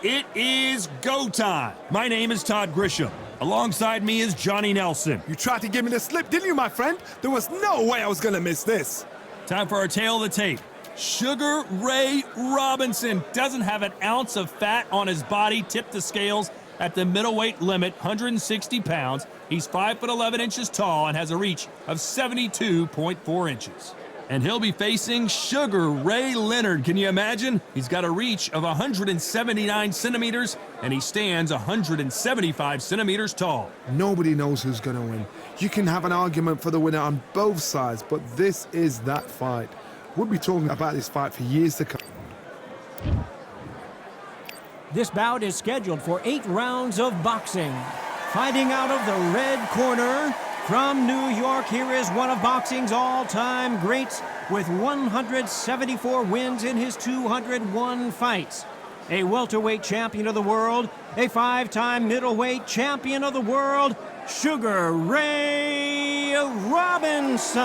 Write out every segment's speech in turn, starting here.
It is go time. My name is Todd Grisham. Alongside me is Johnny Nelson. You tried to give me the slip, didn't you, my friend? There was no way I was going to miss this. Time for our tail of the tape. Sugar Ray Robinson doesn't have an ounce of fat on his body. Tipped the scales at the middleweight limit, 160 pounds. He's 5'11" tall and has a reach of 72.4 inches. And he'll be facing Sugar Ray Leonard. Can you imagine? He's got a reach of 179 centimeters, and he stands 175 centimeters tall. Nobody knows who's going to win. You can have an argument for the winner on both sides, but this is that fight. We'll be talking about this fight for years to come. This bout is scheduled for 8 rounds of boxing. Fighting out of the red corner, from New York, here is one of boxing's all-time greats with 174 wins in his 201 fights. A welterweight champion of the world, a 5-time middleweight champion of the world, Sugar Ray Robinson.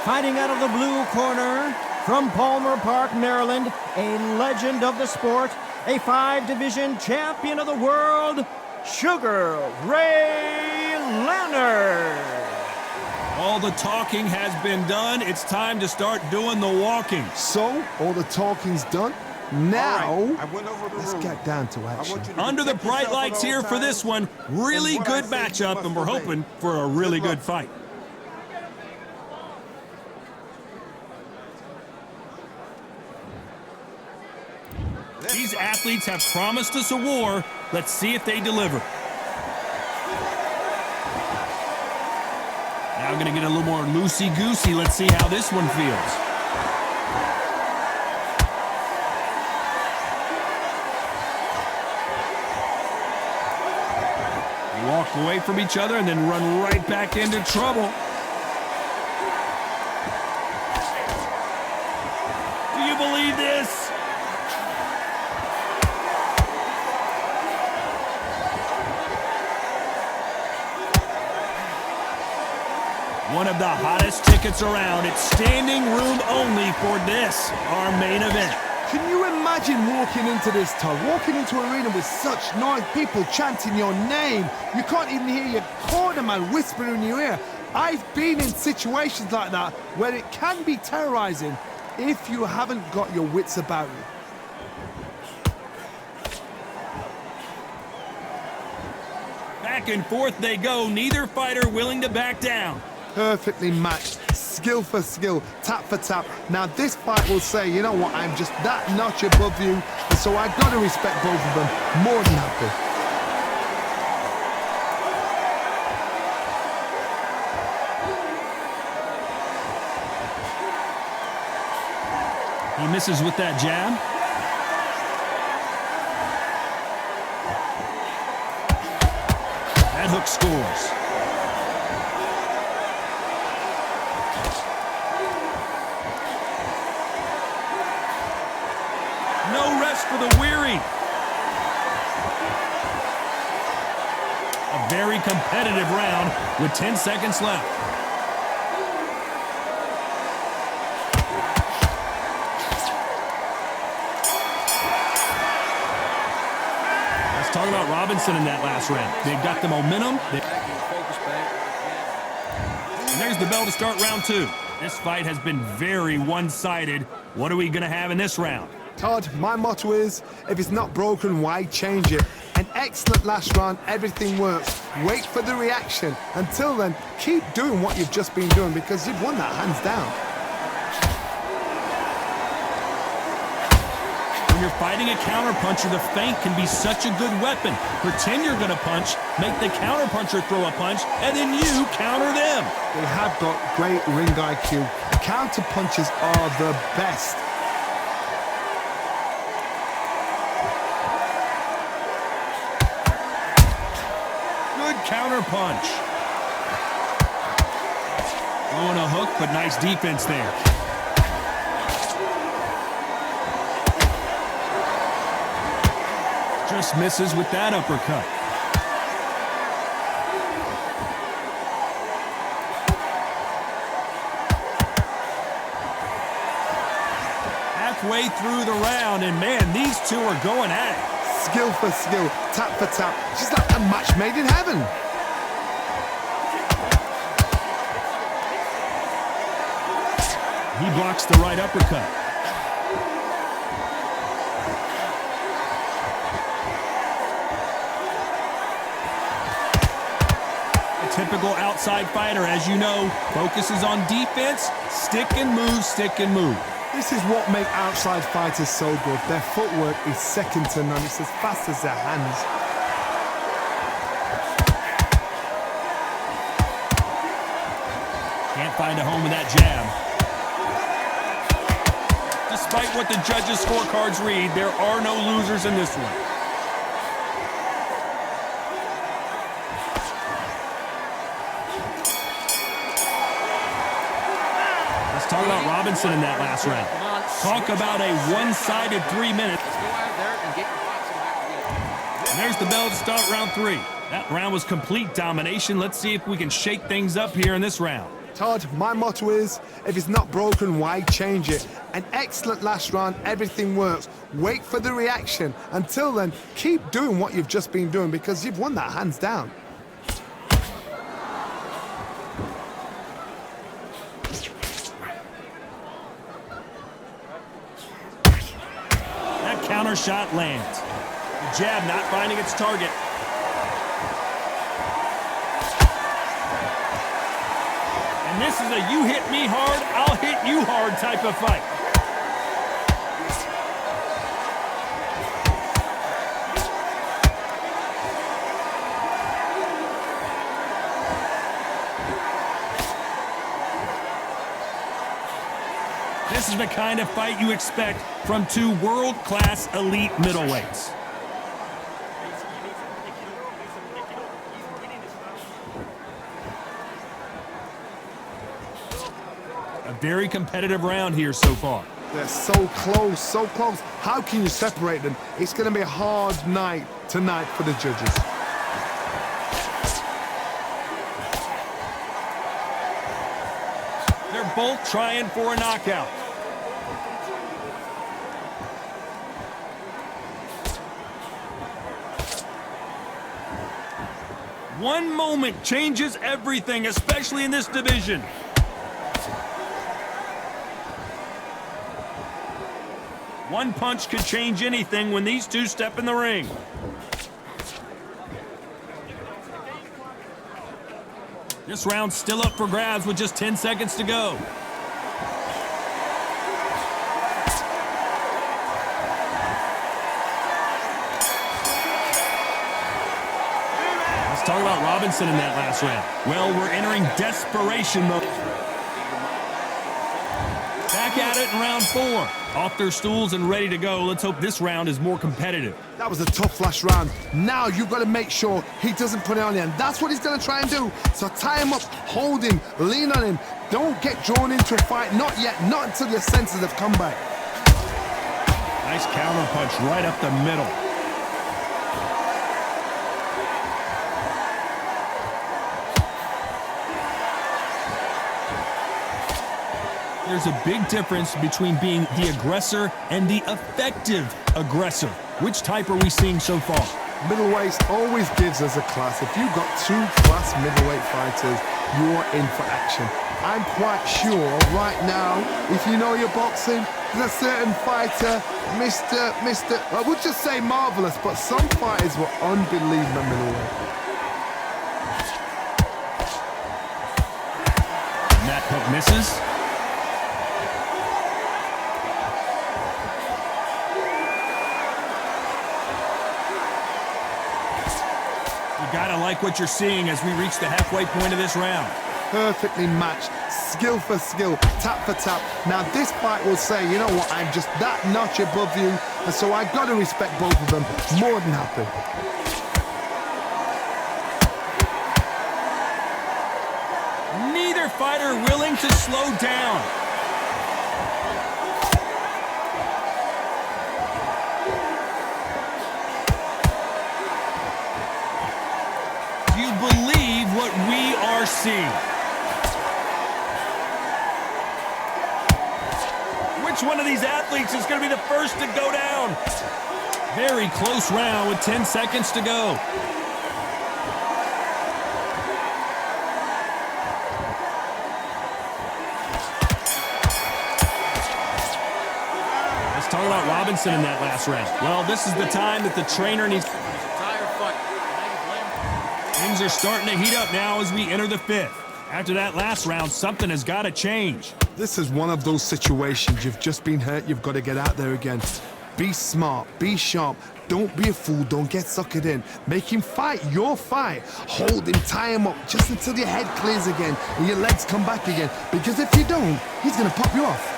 Fighting out of the blue corner, from Palmer Park, Maryland, a legend of the sport, a 5-division champion of the world, Sugar Ray Leonard. All the talking has been done. It's time to start doing the walking. So, all the talking's done. Now, right. let's get down to action. Under the bright lights here for this one. Really good matchup, and we're hoping for a really good fight. These athletes have promised us a war. Let's see if they deliver. Now going to get a little more loosey-goosey. Let's see how this one feels. They walk away from each other and then run right back into trouble. Do you believe this? One of the hottest tickets around. It's standing room only for this, our main event. Can you imagine walking into this, Todd? Walking into an arena with such noise, people chanting your name. You can't even hear your corner man whispering in your ear. I've been in situations like that where it can be terrorizing if you haven't got your wits about you. Back and forth they go, neither fighter willing to back down. Perfectly matched, skill for skill, tap for tap. Now this fight will say, you know what, I'm just that notch above you, and so I've got to respect both of them more than happy. He misses with that jab. That hook scores. No rest for the weary. A very competitive round with 10 seconds left. Let's talk about Robinson in that last round. They've got the momentum. And there's the bell to start round 2. This fight has been very one-sided. What are we going to have in this round? Todd, my motto is, if it's not broken, why change it? An excellent last round, everything works. Wait for the reaction. Until then, keep doing what you've just been doing because you've won that hands down. When you're fighting a counterpuncher, the feint can be such a good weapon. Pretend you're going to punch, make the counterpuncher throw a punch, and then you counter them. They have got great ring IQ. Counterpunchers are the best. Counter punch. Throwing a hook, but nice defense there. Just misses with that uppercut. Halfway way through the round, and man, these two are going at it. Skill for skill, tap for tap, just like a match made in heaven. He blocks the right uppercut. A typical outside fighter, as you know, focuses on defense, stick and move, stick and move. This is what makes outside fighters so good. Their footwork is second to none. It's as fast as their hands. Can't find a home with that jab. Despite what the judges' scorecards read, there are no losers in this one. Let's talk about Robinson in that last round. Talk about a one-sided 3 minutes. And there's the bell to start round 3. That round was complete domination. Let's see if we can shake things up here in this round. Todd, my motto is, if it's not broken, why change it? An excellent last round, everything works. Wait for the reaction. Until then, keep doing what you've just been doing because you've won that hands down. That counter shot lands. The jab not finding its target. And this is a you hit me hard, I'll hit you hard type of fight. This is the kind of fight you expect from two world-class elite middleweights. A very competitive round here so far. They're so close, so close. How can you separate them? It's going to be a hard night tonight for the judges. They're both trying for a knockout. One moment changes everything, especially in this division. One punch could change anything when these two step in the ring. This round's still up for grabs with just 10 seconds to go. Let's talk about Robinson in that last round. Well, we're entering desperation mode. Back at it in round 4. Off their stools and ready to go. Let's hope this round is more competitive. That was a tough last round. Now you've got to make sure he doesn't put it on you, and that's what he's going to try and do. So tie him up, hold him, lean on him. Don't get drawn into a fight. Not yet. Not until your senses have come back. Nice counter punch right up the middle. There's a big difference between being the aggressor and the effective aggressor. Which type are we seeing so far? Middleweight always gives us a class. If you've got two class middleweight fighters, you're in for action. I'm quite sure right now, if you know your boxing, there's a certain fighter, Mr. I would just say marvelous, but some fighters were unbelievable middleweight. And that hook misses. Gotta like what you're seeing as we reach the halfway point of this round. Perfectly matched, skill for skill, tap for tap. Now this fight will say, you know what, I'm just that notch above you, and so I gotta respect both of them more than happy. Neither fighter willing to slow down. Believe what we are seeing. Which one of these athletes is going to be the first to go down. Very close round with 10 seconds to go. Let's talk about Robinson in that last round. Well, this is the time that the trainer needs. Things are starting to heat up now as we enter the fifth. After that last round, something has got to change. This is one of those situations. You've just been hurt. You've got to get out there again. Be smart. Be sharp. Don't be a fool. Don't get suckered in. Make him fight your fight. Hold him. Tie him up just until your head clears again and your legs come back again. Because if you don't, he's going to pop you off.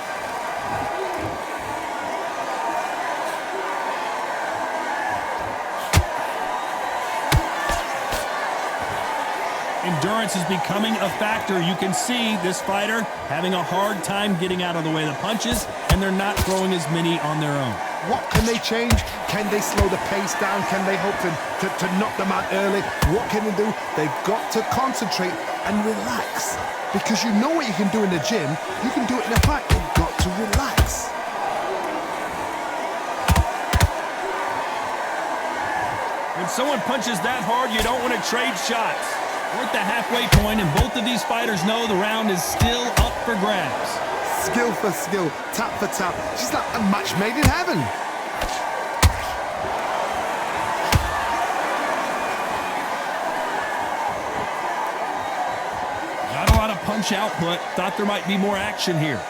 Endurance is becoming a factor. You can see this fighter having a hard time getting out of the way of the punches, and they're not throwing as many on their own. What can they change? Can they slow the pace down? Can they hope to knock them out early? What can they do? They've got to concentrate and relax. Because you know what you can do in the gym, you can do it in a fight. You've got to relax. When someone punches that hard, you don't want to trade shots. We're at the halfway point, and both of these fighters know the round is still up for grabs. Skill for skill, tap for tap. She's like a match made in heaven. Not a lot of punch output. Thought there might be more action here.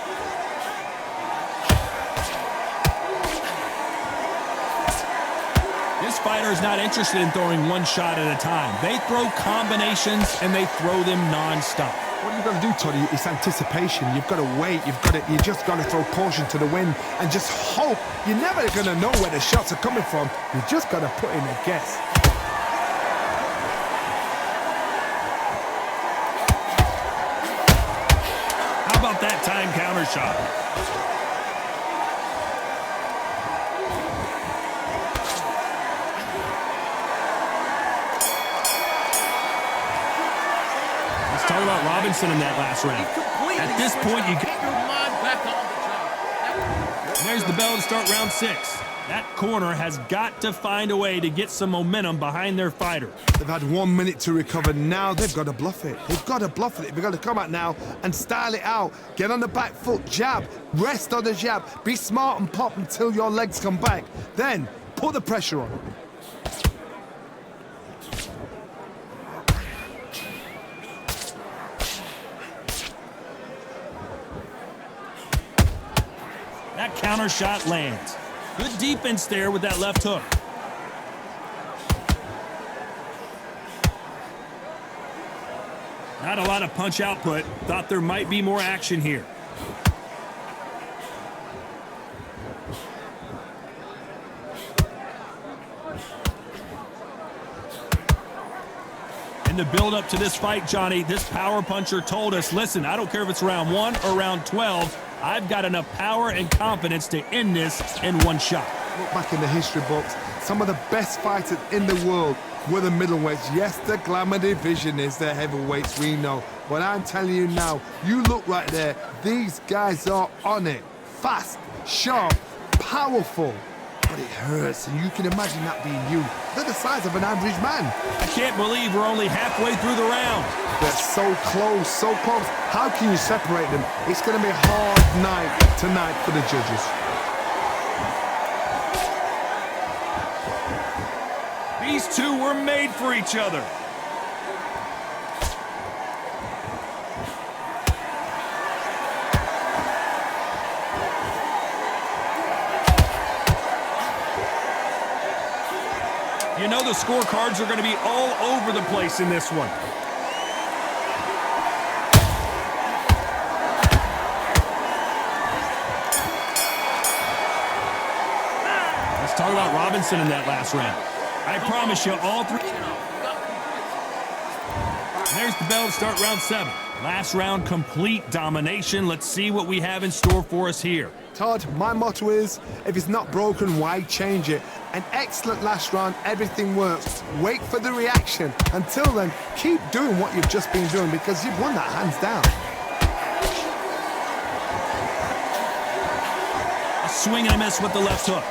This fighter is not interested in throwing one shot at a time. They throw combinations, and they throw them non-stop. What you've got to do, Toddy, is anticipation. You've got to wait. You just got to throw caution to the wind and just hope. You're never going to know where the shots are coming from. You just got to put in a guess. How about that time counter shot? Talk about Robinson in that last round. At this point, you get your mind back on the job. There's the bell to start round 6. That corner has got to find a way to get some momentum behind their fighter. They've had 1 minute to recover. Now they've got to bluff it. They've got to bluff it. They've got to come out now and style it out. Get on the back foot, jab, rest on the jab. Be smart and pop until your legs come back. Then put the pressure on. That counter shot lands. Good defense there with that left hook. Not a lot of punch output. Thought there might be more action here. In the build-up to this fight, Johnny, this power puncher told us, listen, I don't care if it's round 1 or round 12, I've got enough power and confidence to end this in one shot. Look back in the history books, some of the best fighters in the world were the middleweights. Yes, the glamour division is the heavyweights, we know. But I'm telling you now, you look right there, these guys are on it. Fast, sharp, powerful. But it hurts, and you can imagine that being you. They're the size of an average man. I can't believe we're only halfway through the round. They're so close, so close. How can you separate them? It's going to be a hard night tonight for the judges. These two were made for each other. You know the scorecards are going to be all over the place in this one. Let's talk about Robinson in that last round. I promise you, all three. There's the bell to start round 7. Last round, complete domination. Let's see what we have in store for us here. Todd, my motto is, if it's not broken, why change it? An excellent last round, everything works. Wait for the reaction. Until then, keep doing what you've just been doing because you've won that hands down. swing and a miss with the left hook.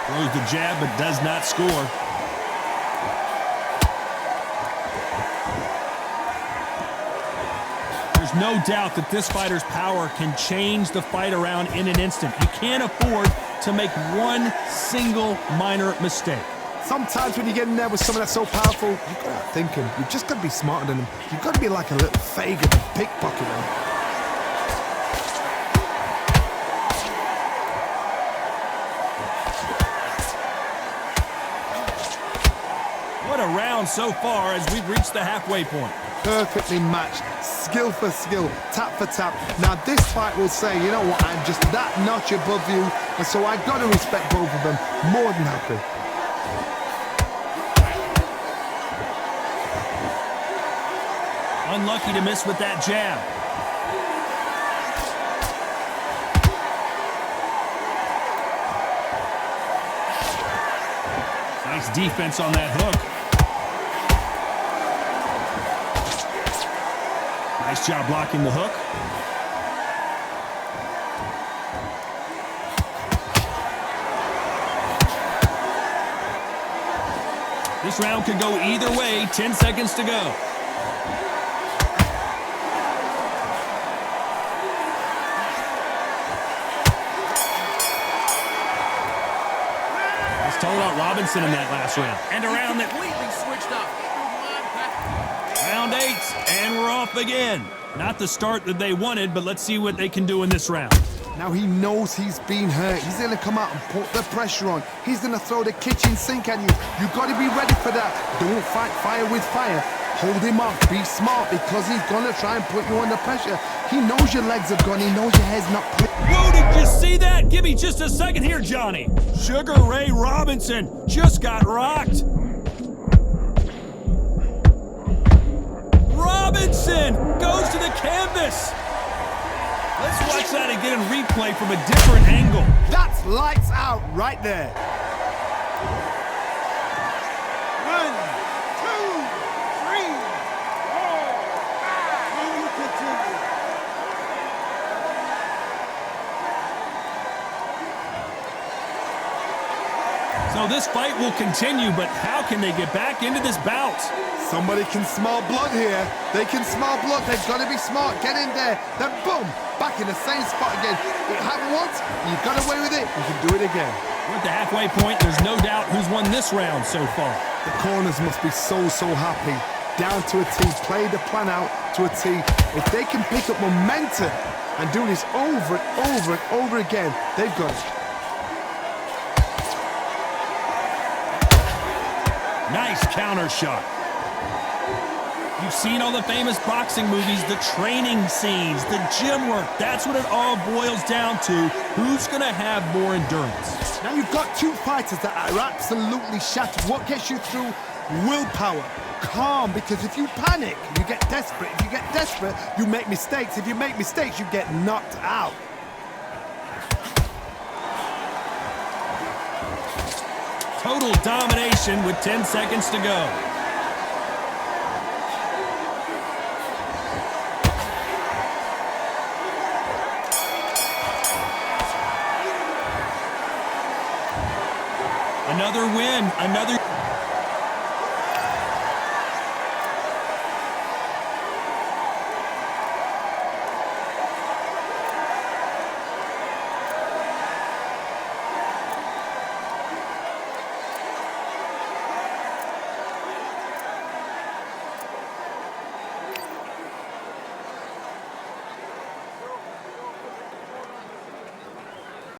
Throws the jab but does not score. There's no doubt that this fighter's power can change the fight around in an instant. You can't afford to make one single minor mistake. Sometimes when you get in there with someone that's so powerful, you've got to think him. You've just got to be smarter than him. You've got to be like a little faggot and pickpocket him. What a round so far as we've reached the halfway point. Perfectly matched, skill for skill, tap for tap. Now this fight will say, you know what, I'm just that notch above you, and so I've got to respect both of them more than happy. Unlucky to miss with that jab. Nice defense on that hook. Nice job blocking the hook. This round could go either way. 10 seconds to go. Let's talk about Robinson in that last round. And a round that Completely switched up. Round 8, and we're off again. Not the start that they wanted, but let's see what they can do in this round. Now he knows he's been hurt. He's going to come out and put the pressure on. He's going to throw the kitchen sink at you. You've got to be ready for that. Don't fight fire with fire. Hold him off. Be smart because he's going to try and put you under pressure. He knows your legs are gone. He knows your head's not clear. Whoa, did you see that? Give me just a second here, Johnny. Sugar Ray Robinson just got rocked. Robinson goes to the canvas. Let's watch that again in replay from a different angle. That's lights out right there. 1, 2, 3, 4. So this fight will continue, but how can they get back into this bout? Somebody can smell blood here. They can smell blood. They've got to be smart. Get in there. Then boom, back in the same spot again. It happened once. You got away with it. You can do it again. We're at the halfway point. There's no doubt who's won this round so far. The corners must be so happy. Down to a T. Play the plan out to a T. If they can pick up momentum and do this over and over and over again, they've got it. Nice counter shot. You've seen all the famous boxing movies, the training scenes, the gym work. That's what it all boils down to. Who's going to have more endurance? Now you've got two fighters that are absolutely shattered. What gets you through? Willpower. Calm, because if you panic, you get desperate. If you get desperate, you make mistakes. If you make mistakes, you get knocked out. Total domination with 10 seconds to go. Another win, another